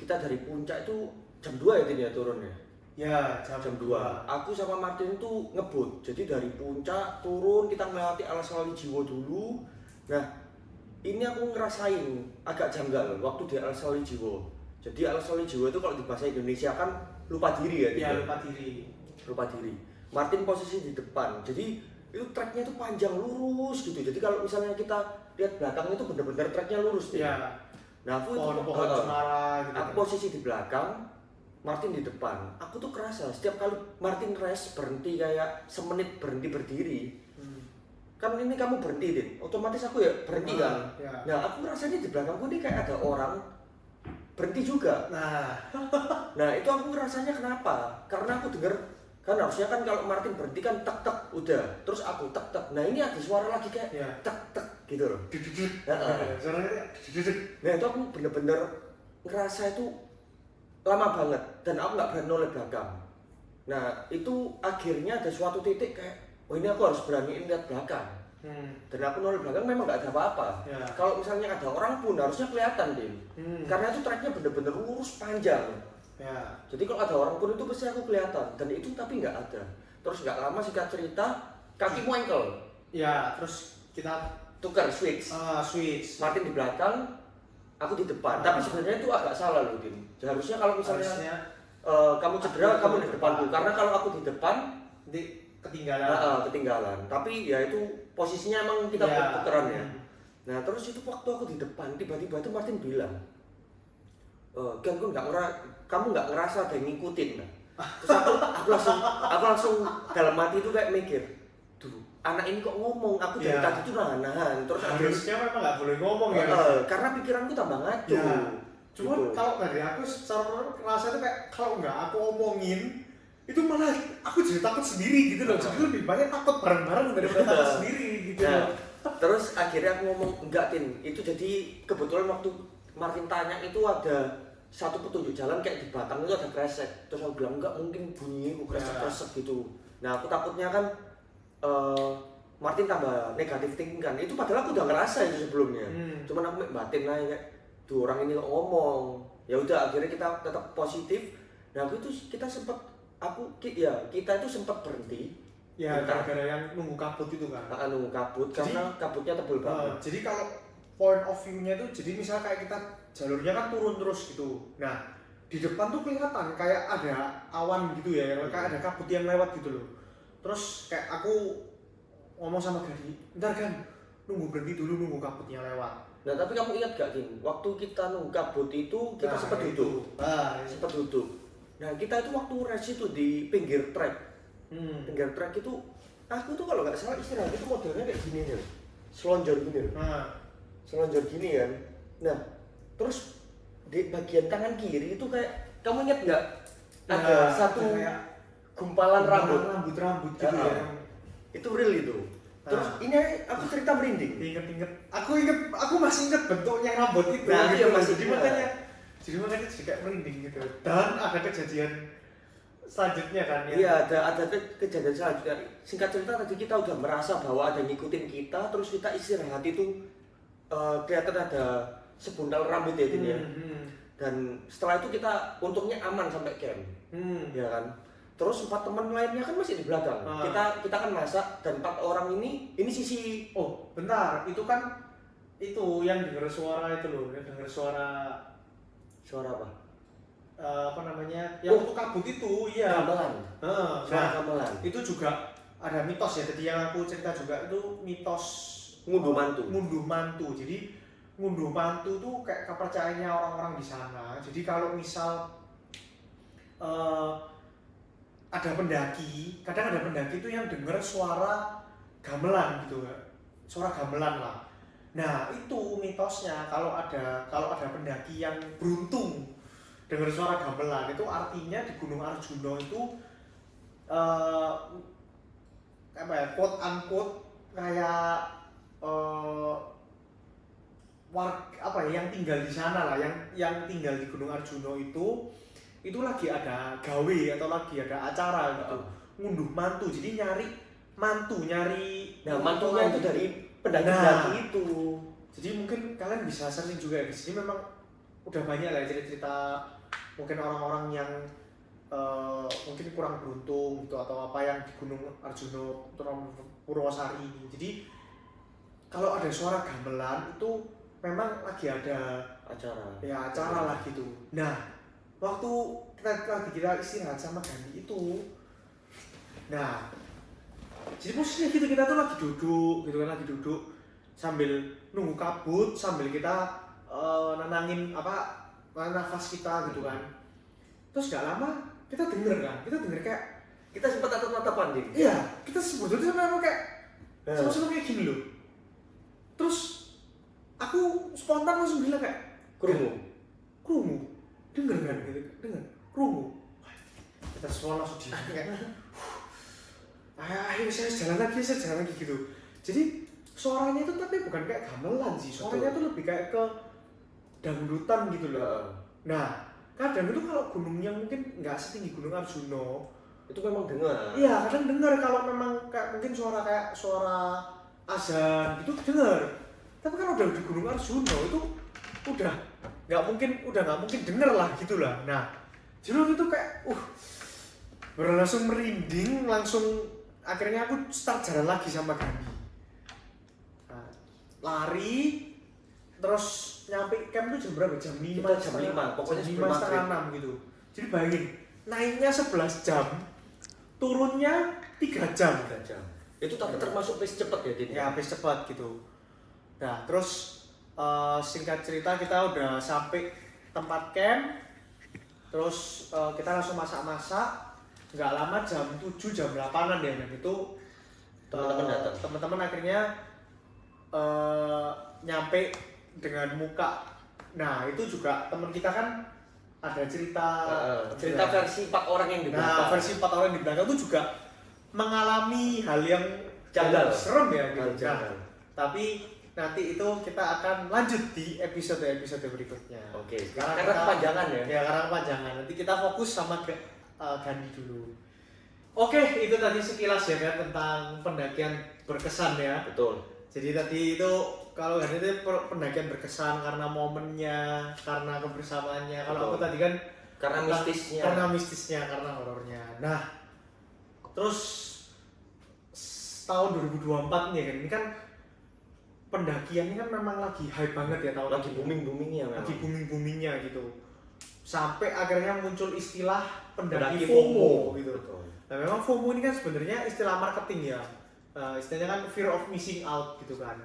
kita dari puncak itu jam 2 ya Tin ya turunnya? Ya, jam 2. Aku sama Martin itu ngebut. Jadi dari puncak turun kita melewati Alas Wali Jiwo dulu. Nah, ini aku ngerasain agak janggal waktu di Alas Wali Jiwo. Jadi Alas Wali Jiwo itu kalau di bahasa Indonesia kan lupa diri ya? Iya, lupa diri. Martin posisi di depan. Jadi itu treknya itu panjang lurus gitu. Jadi kalau misalnya kita lihat belakang itu benar-benar treknya lurus. Iya. Nah, aku itu pohon cemara gitu. Aku posisi di belakang, Martin di depan. Aku tuh kerasa setiap kali Martin rest berhenti kayak semenit berhenti berdiri. Kan ini kamu berhenti Din, otomatis aku ya berhenti kan. Ya. Nah aku rasanya di belakangku ini kayak ada orang berhenti juga. Nah itu aku ngerasanya kenapa? Karena aku dengar kan harusnya kan kalau Martin berhenti kan tek tek udah, terus aku tek tek. Nah ini ada suara lagi kayak tek tek gitu loh. Nah itu aku bener-bener ngerasa itu lama banget dan aku nggak berani noleh belakang. Nah itu akhirnya ada suatu titik kayak oh ini aku harus beraniin lihat belakang. Dan aku noleh belakang memang nggak ada apa-apa. Kalau misalnya ada orang pun harusnya kelihatan Din. Karena itu treknya bener-bener lurus panjang. Jadi kalau ada orang pun itu pasti aku kelihatan. Dan itu tapi nggak ada. Terus nggak lama singkat cerita kakimu ankle. Ya terus kita tukar switch. Martin di belakang, aku di depan. Tapi sebenarnya itu agak salah loh Din. Seharusnya kalau misalnya kamu cedera kamu di depanku. Karena kalau aku di depan ketinggalan. Tapi ya itu posisinya emang kita tukeran ya. Nah terus itu waktu aku di depan tiba-tiba tuh Martin bilang, kan kamu nggak ngerasa ada yang ngikutin kan? Terus aku langsung dalam hati itu kayak mikir, tuh anak ini kok ngomong, aku dari tadi tuh nahan. Terus harusnya memang nggak boleh ngomong ya. Karena pikiranku tambah ngaco. Cuman gitu. Kalau dari aku secara rasa itu kayak kalau nggak aku omongin itu malah aku jadi takut sendiri gitu loh. Jadi lebih banyak takut bareng-bareng daripada takut sendiri gitu. Terus akhirnya aku ngomong enggak Tin, itu jadi kebetulan waktu Martin tanya itu ada satu petunjuk jalan kayak di Batang itu ada kresek. Terus aku bilang enggak mungkin bunyi kresek-kresek gitu. Nah aku takutnya kan Martin tambah negatif thinking kan. Itu padahal aku udah ngerasa itu sebelumnya. Cuman aku batin lah kayak tuh orang ini kok ngomong. Ya udah akhirnya kita tetap positif. Nah itu kita itu sempat berhenti. Ya gara-gara yang nunggu kabut itu kan. Nunggu kabut karena kabutnya tebel banget. Jadi kalau point of view-nya itu jadi misalnya kayak kita jalurnya kan turun terus gitu. Nah, di depan tuh kelihatan kayak ada awan gitu ya, kayak ada kabut yang lewat gitu loh. Terus kayak aku ngomong sama Gadi, "Bentar kan, nunggu berhenti dulu nunggu kabutnya lewat." Nah, tapi kamu ingat gak Din, waktu kita nunggu kabut itu kita sempat duduk. Sempat duduk. Nah, kita itu waktu rest itu di pinggir trek. Pinggir trek itu aku tuh kalau nggak salah istirahat itu modelnya kayak gini nih, selonjor gini. Selonjor gini kan. Nah, terus di bagian tangan kiri itu kayak kamu ingat nggak ada satu gumpalan rambut gitu ya. Itu real itu. Terus ini aku cerita merinding. Ingat. Aku masih ingat bentuknya rambut itu. Nah, gitu. iya masih jadi makanya jadi kayak merinding gitu. Dan ada kejadian selanjutnya kan ya. Iya, ada kejadian selanjutnya. Singkat cerita tadi kita udah merasa bahwa ada ngikutin kita, terus kita istirahat itu kelihatan ada sebuntal rambut ya Din ya. Dan setelah itu kita untungnya aman sampai camp. Ya kan. Terus 4 teman lainnya kan masih di belakang. Kita kan masak dan 4 orang ini sisi. Oh, bentar. Itu kan itu yang dengar suara itu loh, yang dengar suara apa? apa namanya yang untuk kabut itu, iya. Gamelan. Suara gamelan. Itu juga ada mitos ya. Jadi yang aku cerita juga itu mitos ngunduh mantu. Jadi ngunduh mantu tuh kayak kepercayaannya orang-orang di sana. Jadi kalau misal ada pendaki, kadang ada pendaki itu yang dengar suara gamelan gitu, suara gamelan lah. Nah itu mitosnya kalau ada pendaki yang beruntung dengar suara gamelan itu artinya di Gunung Arjuna itu apa ya, quote unquote kayak apa ya, yang tinggal di sana lah, yang tinggal di Gunung Arjuna itu lagi ada gawe atau lagi ada acara gitu, ngunduh mantu. Jadi nyari mantunya itu dari pendaki-pendaki itu. Jadi mungkin kalian bisa searching juga ya. Jadi memang udah banyak lah cerita mungkin orang-orang yang mungkin kurang beruntung gitu atau apa yang di Gunung Arjuna Purwosari ini. Jadi kalau ada suara gamelan itu memang lagi ada acara lah gitu. Nah waktu kita istirahat sama Gandhi itu, nah jadi posisinya gitu, kita tuh lagi duduk sambil nunggu kabut, sambil kita nenangin nafas kita gitu kan. Terus gak lama kita denger kayak kita sempat tatap-tatapan deh. Iya, kita sebetulnya memang kayak sama-sama kayak gini loh. Terus aku spontan langsung bilang kayak krungu, denger kan gitu, denger krungu. Kita semua langsung diam kayak ayo saya jalan lagi gitu. Jadi suaranya itu tapi bukan kayak gamelan sih, suaranya tuh lebih kayak ke dangdutan gitu loh. Nah kadang itu kalau gunung yang mungkin nggak setinggi Gunung Arjuna itu memang dengar. Iya kadang dengar kalau memang kayak mungkin kayak suara azan gitu dengar. Tapi kalau udah di Gunung Arjuna itu udah nggak mungkin denger lah gitulah. Nah jadi waktu itu kayak langsung merinding, langsung akhirnya aku start jalan lagi sama Gandhi. Nah, lari terus nyampe camp tuh jam berapa? Jam 5, pokoknya jam 5:30 gitu. Jadi bayangin, naiknya 11 jam, turunnya 3 jam. Itu tapi termasuk pace cepet ya, Din? Ya, pace cepat gitu. Nah, terus singkat cerita kita udah sampai tempat camp. Terus kita langsung masak-masak. Nggak lama jam 7, jam 8-an ya, dan itu teman-teman akhirnya nyampe dengan muka. Nah itu juga teman kita kan ada cerita versi 4 orang yang di belakang. Nah versi 4 orang di belakang itu juga mengalami hal yang janggal, serem ya gitu. Nah, tapi nanti itu kita akan lanjut di episode berikutnya. Oke. Karena kepanjangan ya. Ya karena kepanjangan. Nanti kita fokus sama Gandhi dulu. Oke, itu tadi sekilas ya kan tentang pendakian berkesan ya. Betul. Jadi tadi itu kalau Gandhi itu pendakian berkesan karena momennya, karena kebersamaannya. Kalau aku tadi kan karena mistisnya, karena horornya. Nah, terus tahun 2024 nih kan, ini kan pendakian ini kan memang lagi hype banget ya tahun lagi booming-boomingnya memang. Lagi booming-boomingnya gitu. Sampai akhirnya muncul istilah pendaki FOMO gitu. Betul. Nah, memang FOMO ini kan sebenarnya istilah marketing ya. Istilahnya kan fear of missing out gitu kan.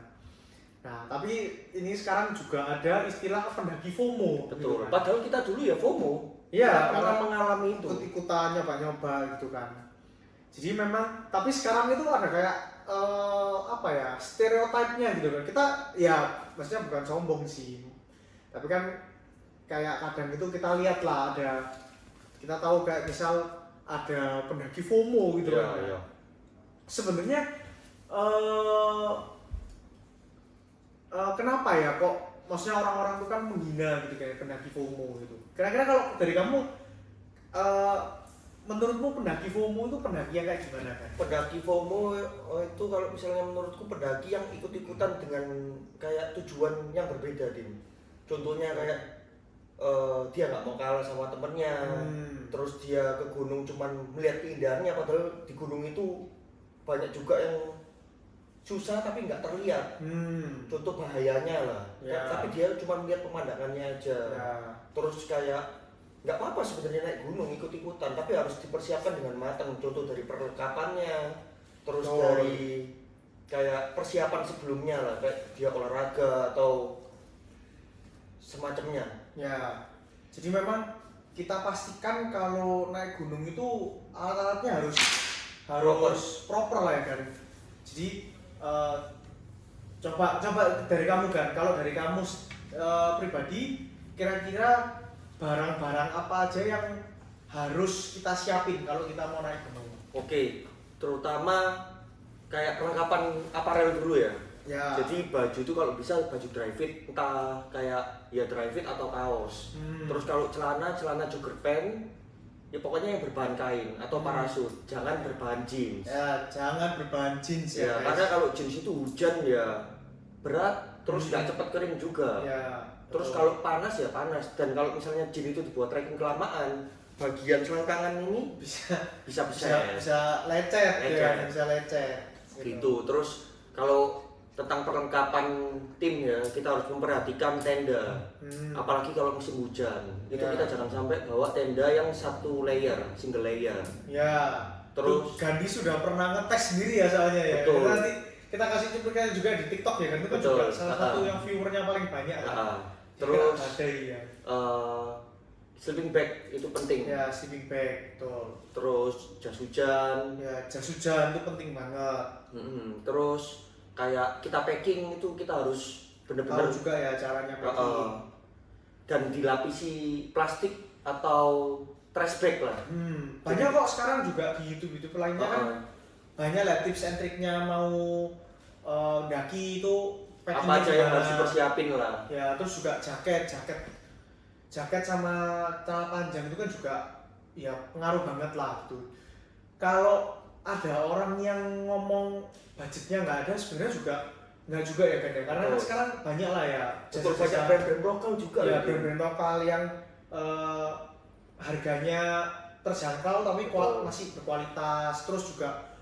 Nah, tapi ini sekarang juga ada istilah pendaki FOMO. Betul. Gitu kan. Padahal kita dulu ya FOMO. Iya, pernah mengalami itu. Ikut-ikutan nyoba-nyoba gitu kan. Jadi memang, tapi sekarang itu ada kayak stereotipnya gitu kan. Kita ya maksudnya bukan sombong sih. Tapi kan kayak kadang itu kita lihat lah kita tahu kayak misal ada pendaki FOMO gitu kan. Iya. Sebenarnya kenapa ya kok maksudnya orang-orang itu kan menghina gitu kayak pendaki FOMO gitu. Kira-kira kalau dari kamu menurutmu pendaki FOMO itu pendaki yang kayak gimana kan? Pendaki FOMO itu kalau misalnya menurutku pendaki yang ikut-ikutan dengan kayak tujuan yang berbeda, Din. Contohnya kayak dia nggak mau kalah sama temennya, terus dia ke gunung cuman melihat keindahannya, padahal di gunung itu banyak juga yang susah tapi nggak terlihat. Contoh bahayanya lah, tapi dia cuma melihat pemandangannya aja. Terus kayak nggak apa-apa sebenarnya naik gunung ikut-ikutan, tapi harus dipersiapkan dengan matang. Contoh dari perlengkapannya, terus dari kayak persiapan sebelumnya lah, kayak dia olahraga atau semacamnya. Ya, jadi memang kita pastikan kalau naik gunung itu alat-alatnya harus proper lah ya kan. Jadi coba dari kamu kan, kalau dari kamu pribadi kira-kira barang-barang apa aja yang harus kita siapin kalau kita mau naik gunung? Oke, terutama kayak perlengkapan aparel dulu ya. Ya. Jadi baju itu kalau bisa baju dry fit, entah kayak ya dry fit atau kaos. Terus kalau celana jogger pant, ya pokoknya yang berbahan kain atau parasut, jangan berbahan jeans. Ya, jangan berbahan jeans ya. Karena kalau jeans itu hujan ya berat, terus nggak cepat kering juga. Ya. Terus kalau panas ya panas, dan kalau misalnya jeans itu dibuat trekking kelamaan, bagian selangkangan ini bisa lecet. Ya, bisa lecet. Gitu. Terus kalau tentang perlengkapan tim ya, kita harus memperhatikan tenda. Apalagi kalau musim hujan, itu kita jangan sampai bawa tenda yang satu layer, single layer. Ya. Terus Gandhi sudah pernah ngetes sendiri ya soalnya ya. Betul. Nanti kita kasih cuplikan juga di TikTok ya kan, itu kan juga salah satu yang viewernya paling banyak kan. Terus ya. Sleeping bag itu penting. Ya, sleeping bag, betul. Terus jas hujan. Ya, jas hujan itu penting banget. Terus kayak kita packing itu kita harus benar-benar tahu juga ya caranya packing. Dan dilapisi plastik atau trash bag lah. Banyak kok sekarang juga di YouTube lainnya kan banyak lah tips and triknya mau daki itu packing apa aja yang harus dipersiapin lah. Ya, terus juga jaket sama celana panjang itu kan juga ya pengaruh banget lah tuh. Kalau ada orang yang ngomong budgetnya nggak ada, sebenarnya juga nggak juga ya kan ya, karena kan sekarang banyak lah ya. Betul, banyak brand-brand lokal juga ya, brand-brand lokal yang harganya terjangkau tapi masih berkualitas. Terus juga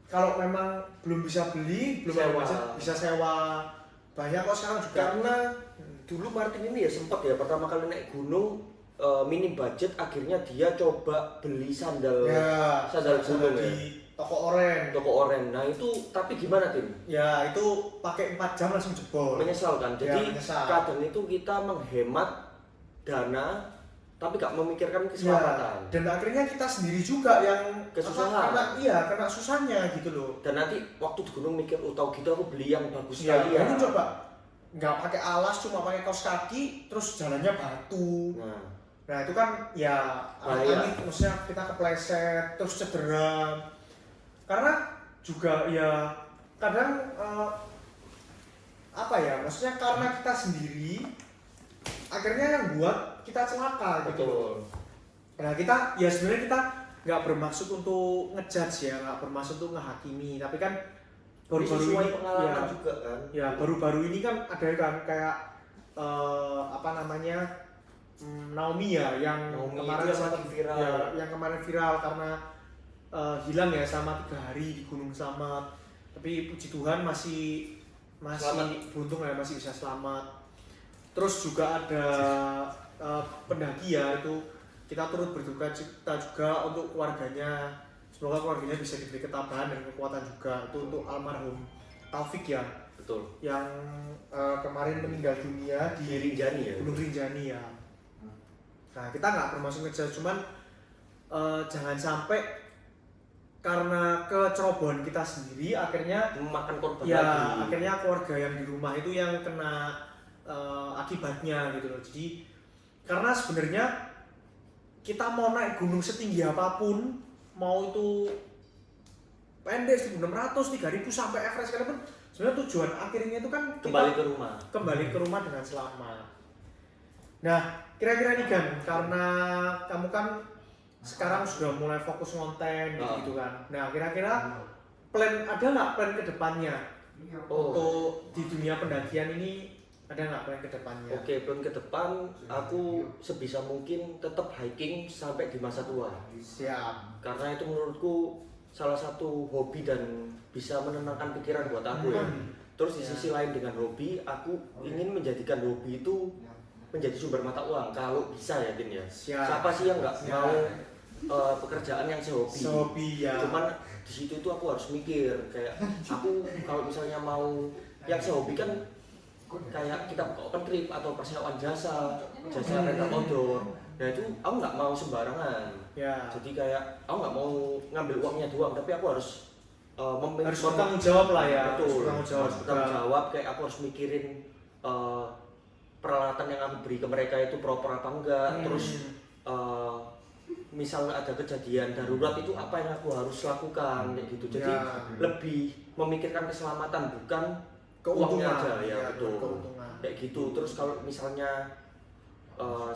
kalau memang belum bisa beli, belum ada budget, bisa sewa. Banyak kok sekarang juga. Karena dulu Martin ini ya sempat ya pertama kali naik gunung minim budget, akhirnya dia coba beli sandal gunung di toko oren. Nah itu tapi gimana Tim? Ya itu pakai 4 jam langsung jebol. Menyesal kan? Jadi kadang itu kita menghemat dana tapi gak memikirkan keselamatan. Dan akhirnya kita sendiri juga yang kesusahan. Kena susahnya gitu loh. Dan nanti waktu di gunung mikir, tahu gitu aku beli yang bagus ya, sekali ya. Itu coba nggak pakai alas, cuma pakai kaos kaki, terus jalannya batu. Nah itu kan ya maksudnya kita kepleset, terus cedera. Karena juga ya kadang maksudnya karena kita sendiri akhirnya yang buat kita celaka gitu. Nah kita ya sebenarnya kita nggak bermaksud untuk ngejudge ya, nggak bermaksud untuk ngehakimi, tapi kan baru-baru ini pengalaman juga kan. Ya baru-baru ini kan ada kan kayak Naomi ya yang kemarin viral. Ya, yang kemarin viral karena hilang ya selama 3 hari di Gunung Slamet. Tapi puji Tuhan masih beruntung ya, masih bisa selamat. Terus juga ada pendaki ya, itu kita turut berduka cita juga untuk keluarganya. Semoga keluarganya bisa diberi ketabahan dan kekuatan juga. Itu untuk almarhum Taufik ya. Betul. Yang kemarin meninggal dunia di Rinjani ya. Gunung Rinjani ya. Nah kita nggak bermaksud ngejudge, cuman jangan sampai karena kecerobohan kita sendiri akhirnya memakan korban ya, lagi. Akhirnya keluarga yang di rumah itu yang kena akibatnya gitu loh. Jadi karena sebenarnya kita mau naik gunung setinggi apapun, mau itu pendek 1.600, 3.000 sampai Everest sekalipun, sebenarnya tujuan akhirnya itu kan kembali ke rumah dengan selamat. Nah kira-kira nih kan, karena kamu kan sekarang sudah mulai fokus konten gitu kan. Nah kira-kira ada nggak plan kedepannya untuk di dunia pendakian ini, ada nggak plan kedepannya? Oke, plan ke depan aku sebisa mungkin tetap hiking sampai di masa tua. Siap. Karena itu menurutku salah satu hobi dan bisa menenangkan pikiran buat aku ya. Terus di sisi lain dengan hobi, aku ingin menjadikan hobi itu menjadi sumber mata uang kalau bisa ya Din ya. Siap. Siapa sih yang nggak Siap. mau pekerjaan yang sehobi? Sehobi ya. Cuman di situ tuh aku harus mikir kayak aku kalau misalnya mau yang sehobi kan kayak kita buka open trip atau persewaan jasa rental outdoor. Nah itu aku nggak mau sembarangan. Ya. Jadi kayak aku nggak mau ngambil uangnya doang, tapi aku harus Harus bertanggung jawab lah ya. Betul. Harus Bertanggung jawab kayak aku harus mikirin peralatan yang aku beri ke mereka itu proper apa enggak. Terus misalnya ada kejadian darurat itu apa yang aku harus lakukan kayak gitu. Jadi lebih memikirkan keselamatan bukan uangnya aja ya, betul. Kayak gitu. Terus kalau misalnya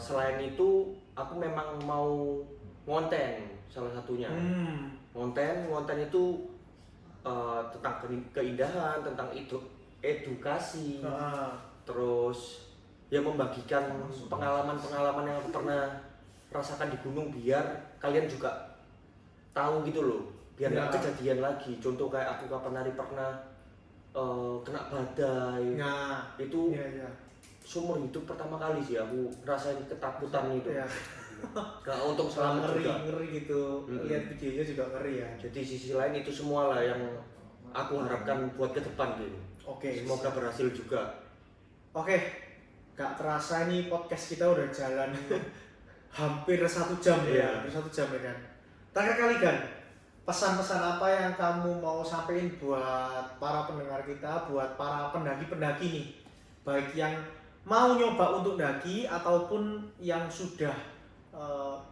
selain itu aku memang mau ngonten salah satunya. Ngonten itu tentang keindahan, tentang edukasi. Terus ya membagikan pengalaman-pengalaman yang aku pernah rasakan di gunung biar kalian juga tahu gitu loh, biar nggak kejadian lagi. Contoh kayak aku kapan hari pernah kena badai. Itu seumur hidup pertama kali sih aku rasain ketakutan itu. Gak untung selamat juga. Ngeri gitu. Lihat videonya juga ngeri ya. Jadi sisi lain itu semua lah yang aku harapkan buat ke depan gitu. Semoga berhasil juga. Gak terasa ini podcast kita udah jalan hampir 1 jam ya. Hampir 1 jam ya kan. Terakhir kali kan, pesan-pesan apa yang kamu mau sampaikan buat para pendengar kita, buat para pendaki-pendaki nih, baik yang mau nyoba untuk daki ataupun yang sudah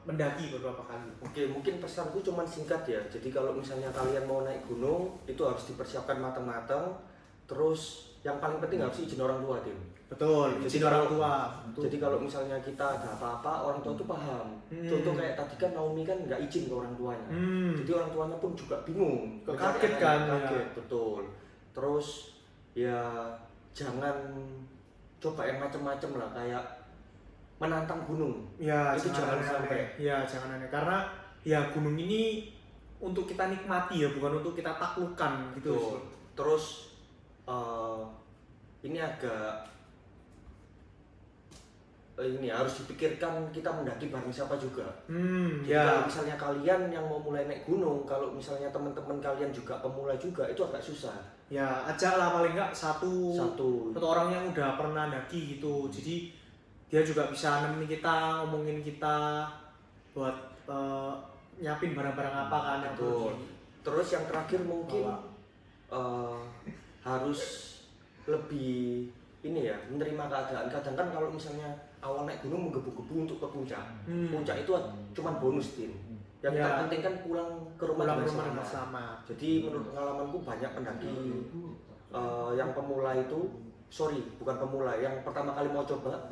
mendaki beberapa kali. Oke, mungkin pesanku cuma singkat ya. Jadi kalau misalnya kalian mau naik gunung itu harus dipersiapkan matang-matang. Terus yang paling penting harus izin orang tua, Tim. Betul, izin orang tua. Jadi kalau misalnya kita ada apa-apa, orang tua tuh paham. Contoh kayak tadi kan Naomi kan nggak izin ke orang tuanya. Jadi orang tuanya pun juga bingung. Kaget kan? Kaget, betul. Terus ya jangan coba yang macem-macem lah, kayak menantang gunung. Ya, itu jangan sampai. Ya, jangan aneh. Karena ya gunung ini untuk kita nikmati ya, bukan untuk kita taklukkan gitu. Betul. Terus ini agak ini harus dipikirkan kita mendaki bareng siapa juga. Jadi kalau misalnya kalian yang mau mulai naik gunung, kalau misalnya teman-teman kalian juga pemula juga, itu agak susah. Ya, ajak lah paling nggak satu orang yang udah pernah daki gitu. Jadi dia juga bisa nemenin kita, ngomongin kita buat nyiapin barang-barang apa kan yang perlu. Terus yang terakhir mungkin harus lebih ini ya, menerima keadaan. Kadang kan kalau misalnya awal naik gunung menggebu-gebu untuk ke puncak. Puncak itu cuma bonus, Tim. Yang terpenting kan pulang ke rumah dengan selamat. Jadi menurut pengalamanku banyak pendaki yang pemula itu, bukan pemula, yang pertama kali mau coba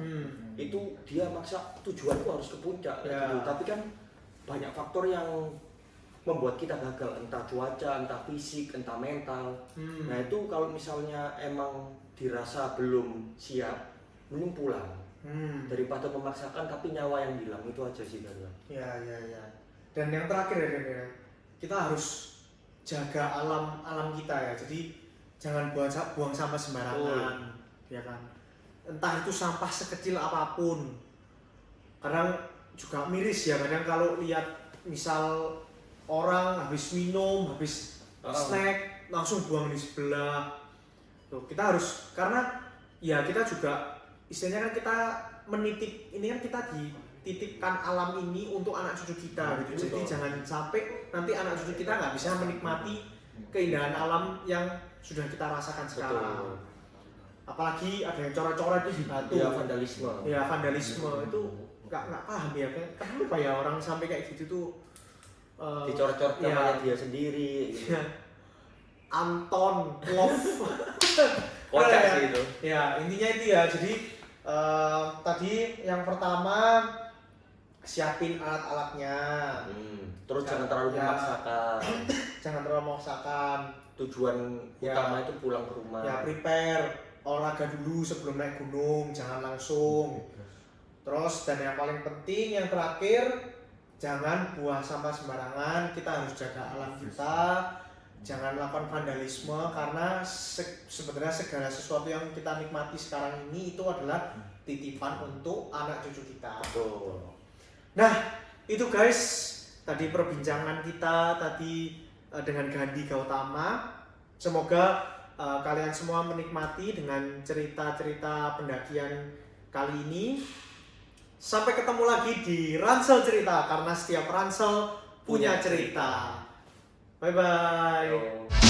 itu dia maksa tujuanku harus ke puncak gitu. Tapi kan banyak faktor yang membuat kita gagal, entah cuaca, entah fisik, entah mental. Nah itu kalau misalnya emang dirasa belum siap, mending pulang daripada memaksakan tapi nyawa yang hilang. Itu aja sih kan. Ya. Dan yang terakhir ya, kita harus jaga alam kita ya. Jadi jangan buang sampah sembarangan, ya kan. Entah itu sampah sekecil apapun. Kadang juga miris ya, kadang kalau lihat misal orang habis minum, habis snack langsung buang di sebelah. Tuh, kita harus, karena ya kita juga istilahnya kan kita menitip, ini kan kita dititipkan alam ini untuk anak cucu kita gitu. Jadi jangan sampai nanti anak cucu kita nggak bisa menikmati keindahan alam yang sudah kita rasakan sekarang. Apalagi ada yang coret-coret di batu. Ya, vandalisme. Ya, vandalisme itu nggak paham ya. Kenapa ya orang sampai kayak gitu tuh dicoret-coret namanya dia sendiri gitu. Anton Love kocak sih itu. Ya intinya itu ya. Jadi tadi yang pertama siapin alat-alatnya. Terus jangan terlalu memaksakan. Jangan terlalu memaksakan. Tujuan utama itu pulang ke rumah. Ya prepare olahraga dulu sebelum naik gunung, jangan langsung. Terus dan yang paling penting yang terakhir, jangan buang sampah sembarangan. Kita harus jaga alam kita, jangan lakukan vandalisme, karena sebenarnya segala sesuatu yang kita nikmati sekarang ini itu adalah titipan untuk anak cucu kita. Betul. Nah, itu guys, tadi perbincangan kita tadi dengan Gandhi Gautama. Semoga kalian semua menikmati dengan cerita-cerita pendakian kali ini. Sampai ketemu lagi di Ransel Cerita, karena setiap ransel punya cerita. Bye bye.